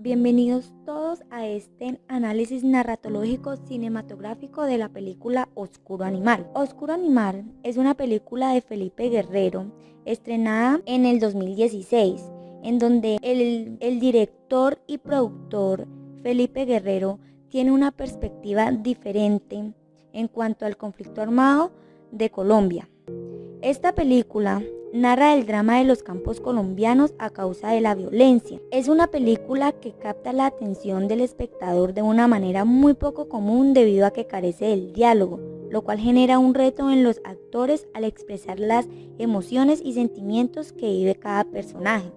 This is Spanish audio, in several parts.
Bienvenidos todos a este análisis narratológico cinematográfico de la película Oscuro Animal. Oscuro Animal es una película de Felipe Guerrero estrenada en el 2016, en donde el director y productor Felipe Guerrero tiene una perspectiva diferente en cuanto al conflicto armado de Colombia. Esta película narra el drama de los campos colombianos a causa de la violencia. Es una película que capta la atención del espectador de una manera muy poco común debido a que carece del diálogo, lo cual genera un reto en los actores al expresar las emociones y sentimientos que vive cada personaje.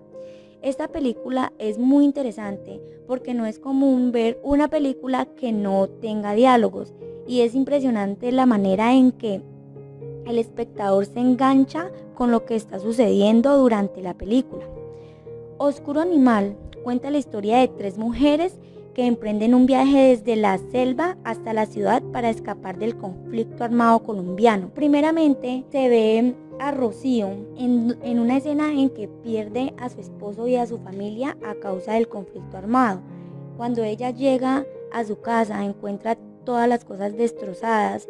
Esta película es muy interesante porque no es común ver una película que no tenga diálogos, y es impresionante la manera en que el espectador se engancha con lo que está sucediendo durante la película. Oscuro Animal cuenta la historia de tres mujeres que emprenden un viaje desde la selva hasta la ciudad para escapar del conflicto armado colombiano. Primeramente se ve a Rocío en una escena en que pierde a su esposo y a su familia a causa del conflicto armado. Cuando ella llega a su casa encuentra todas las cosas destrozadas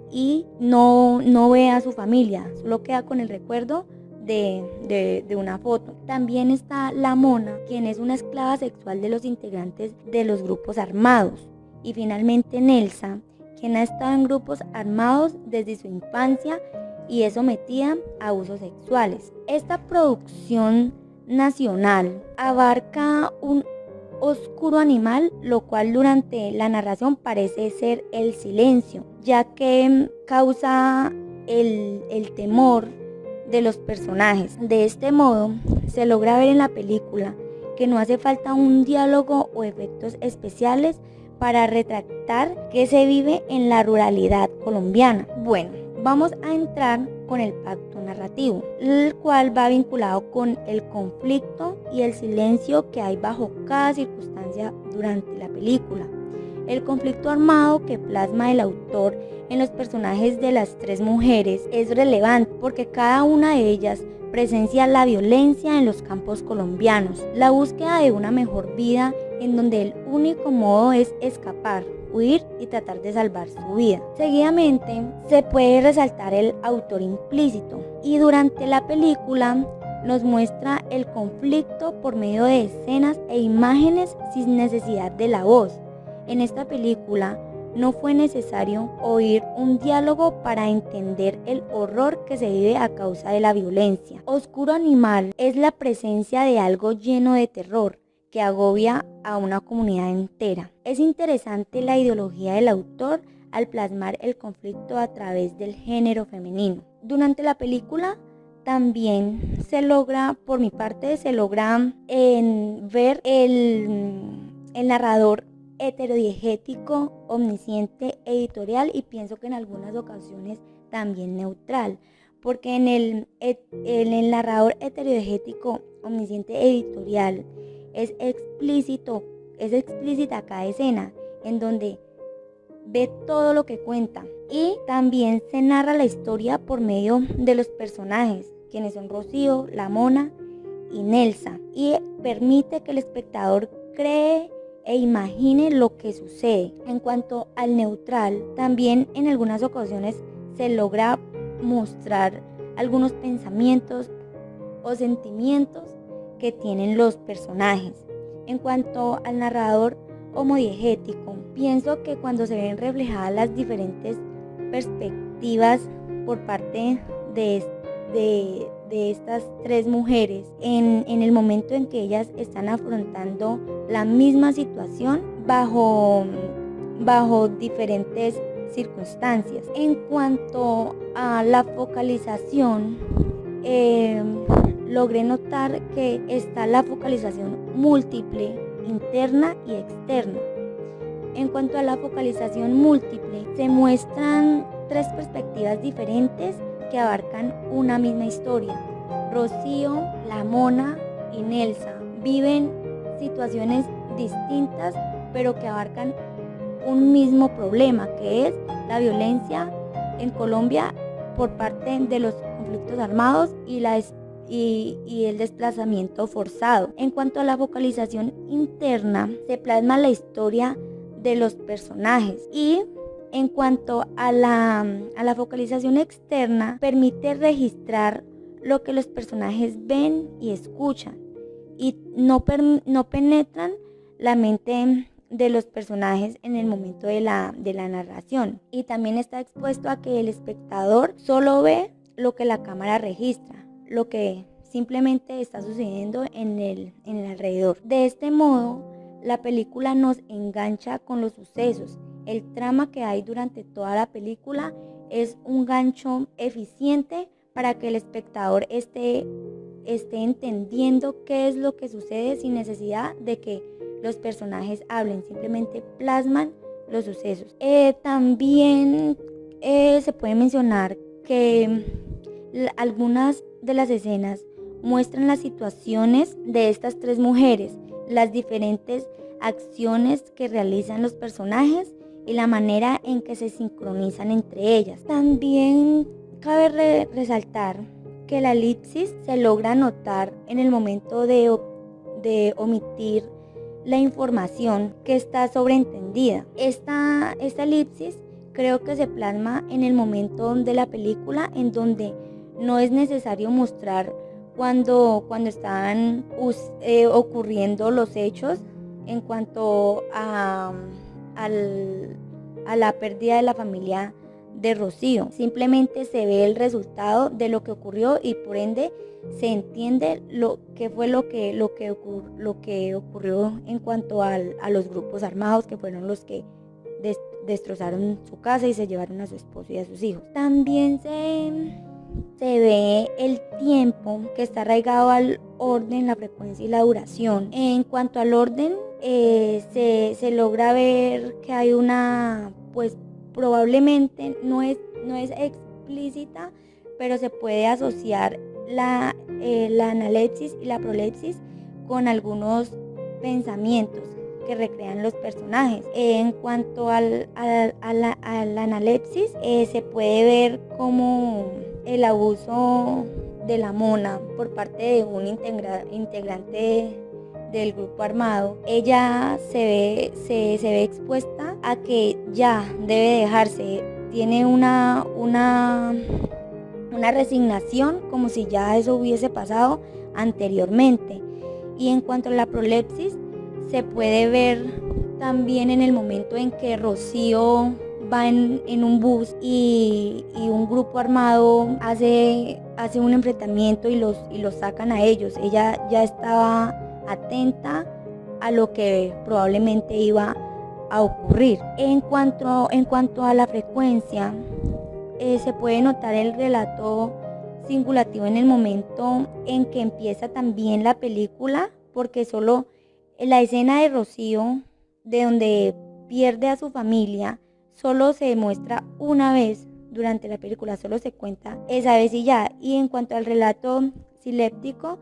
y no ve a su familia, solo queda con el recuerdo de una foto. También está La Mona, quien es una esclava sexual de los integrantes de los grupos armados. Y finalmente Nelsa, quien ha estado en grupos armados desde su infancia y es sometida a abusos sexuales. Esta producción nacional abarca un oscuro animal, lo cual durante la narración parece ser el silencio, ya que causa el temor de los personajes. De este modo, se logra ver en la película que no hace falta un diálogo o efectos especiales para retratar qué se vive en la ruralidad colombiana. Bueno, vamos a entrar con el pacto narrativo, el cual va vinculado con el conflicto y el silencio que hay bajo cada circunstancia durante la película. El conflicto armado que plasma el autor en los personajes de las tres mujeres es relevante porque cada una de ellas presencia la violencia en los campos colombianos, la búsqueda de una mejor vida en donde el único modo es escapar, huir y tratar de salvar su vida. Seguidamente se puede resaltar el autor implícito, y durante la película nos muestra el conflicto por medio de escenas e imágenes sin necesidad de la voz. En esta película no fue necesario oír un diálogo para entender el horror que se vive a causa de la violencia. Oscuro Animal es la presencia de algo lleno de terror que agobia a una comunidad entera. Es interesante la ideología del autor al plasmar el conflicto a través del género femenino. Durante la película también se logra, por mi parte, ver el narrador heterodiegético, omnisciente, editorial, y pienso que en algunas ocasiones también neutral, porque en el narrador heterodiegético, omnisciente, editorial es explícita cada escena en donde ve todo lo que cuenta, y también se narra la historia por medio de los personajes, quienes son Rocío, La Mona y Nelsa, y permite que el espectador cree e imagine lo que sucede. En cuanto al neutral, también en algunas ocasiones se logra mostrar algunos pensamientos o sentimientos que tienen los personajes. En cuanto al narrador homodiegético, pienso que cuando se ven reflejadas las diferentes perspectivas por parte de estas tres mujeres en el momento en que ellas están afrontando la misma situación bajo diferentes circunstancias. En cuanto a la focalización, logré notar que está la focalización múltiple, interna y externa. En cuanto a la focalización múltiple, se muestran tres perspectivas diferentes que abarcan una misma historia. Rocío, La Mona y Nelsa viven situaciones distintas, pero que abarcan un mismo problema, que es la violencia en Colombia por parte de los conflictos armados y y el desplazamiento forzado. En cuanto a la focalización interna, se plasma la historia de los personajes, y en cuanto a la focalización externa, permite registrar lo que los personajes ven y escuchan, y no penetran la mente de los personajes en el momento de la narración, y también está expuesto a que el espectador solo ve lo que la cámara registra, lo que simplemente está sucediendo en el alrededor. De este modo, la película nos engancha con los sucesos. El trama que hay durante toda la película es un gancho eficiente para que el espectador esté entendiendo qué es lo que sucede sin necesidad de que los personajes hablen, simplemente plasman los sucesos. También se puede mencionar que algunas de las escenas muestran las situaciones de estas tres mujeres, las diferentes acciones que realizan los personajes y la manera en que se sincronizan entre ellas. También cabe resaltar que la elipsis se logra notar en el momento de omitir la información que está sobreentendida. Esta elipsis creo que se plasma en el momento de la película en donde no es necesario mostrar cuando están ocurriendo los hechos en cuanto a la pérdida de la familia de Rocío. Simplemente se ve el resultado de lo que ocurrió y por ende se entiende qué fue lo que ocurrió en cuanto a los grupos armados, que fueron los que destrozaron su casa y se llevaron a su esposo y a sus hijos. También se ve el tiempo que está arraigado al orden, la frecuencia y la duración. En cuanto al orden, se logra ver que hay una, pues probablemente no es explícita, pero se puede asociar la analepsis y la prolepsis con algunos pensamientos que recrean los personajes. En cuanto a la analepsis, se puede ver como el abuso de la mona por parte de un integrante del grupo armado. Ella se ve expuesta a que ya debe dejarse, tiene una resignación como si ya eso hubiese pasado anteriormente. Y en cuanto a la prolepsis, se puede ver también en el momento en que Rocío va en un bus y un grupo armado hace un enfrentamiento y los sacan a ellos. Ella ya estaba atenta a lo que probablemente iba a ocurrir. En cuanto a la frecuencia, se puede notar el relato singulativo en el momento en que empieza también la película, porque solo la escena de Rocío, de donde pierde a su familia, solo se muestra una vez durante la película, solo se cuenta esa vez y ya. Y en cuanto al relato siléptico,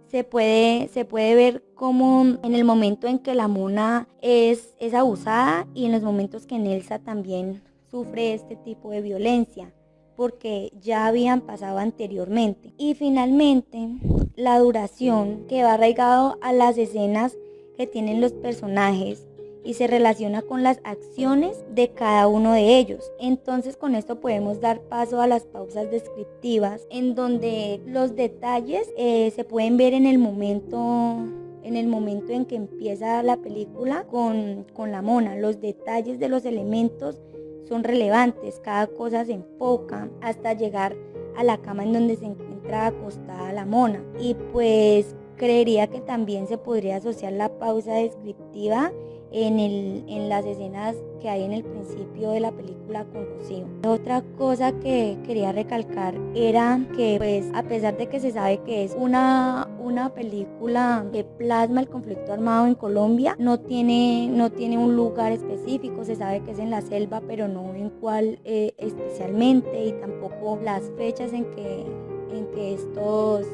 se puede ver como en el momento en que la mona es abusada y en los momentos que Nelsa también sufre este tipo de violencia, porque ya habían pasado anteriormente. Y finalmente, la duración, que va arraigado a las escenas que tienen los personajes y se relaciona con las acciones de cada uno de ellos. Entonces con esto podemos dar paso a las pausas descriptivas, en donde los detalles se pueden ver en el momento en que empieza la película con la mona. Los detalles de los elementos son relevantes, cada cosa se enfoca hasta llegar a la cama en donde se encuentra acostada la mona. Y pues creería que también se podría asociar la pausa descriptiva en las escenas que hay en el principio de la película con Rocío. Otra cosa que quería recalcar era que, pues, a pesar de que se sabe que es una película que plasma el conflicto armado en Colombia, no tiene un lugar específico. Se sabe que es en la selva, pero no en cuál especialmente, y tampoco las fechas en que estos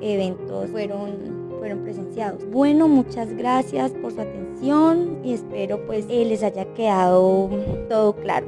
eventos fueron presenciados. Bueno, muchas gracias por su atención y espero pues les haya quedado todo claro.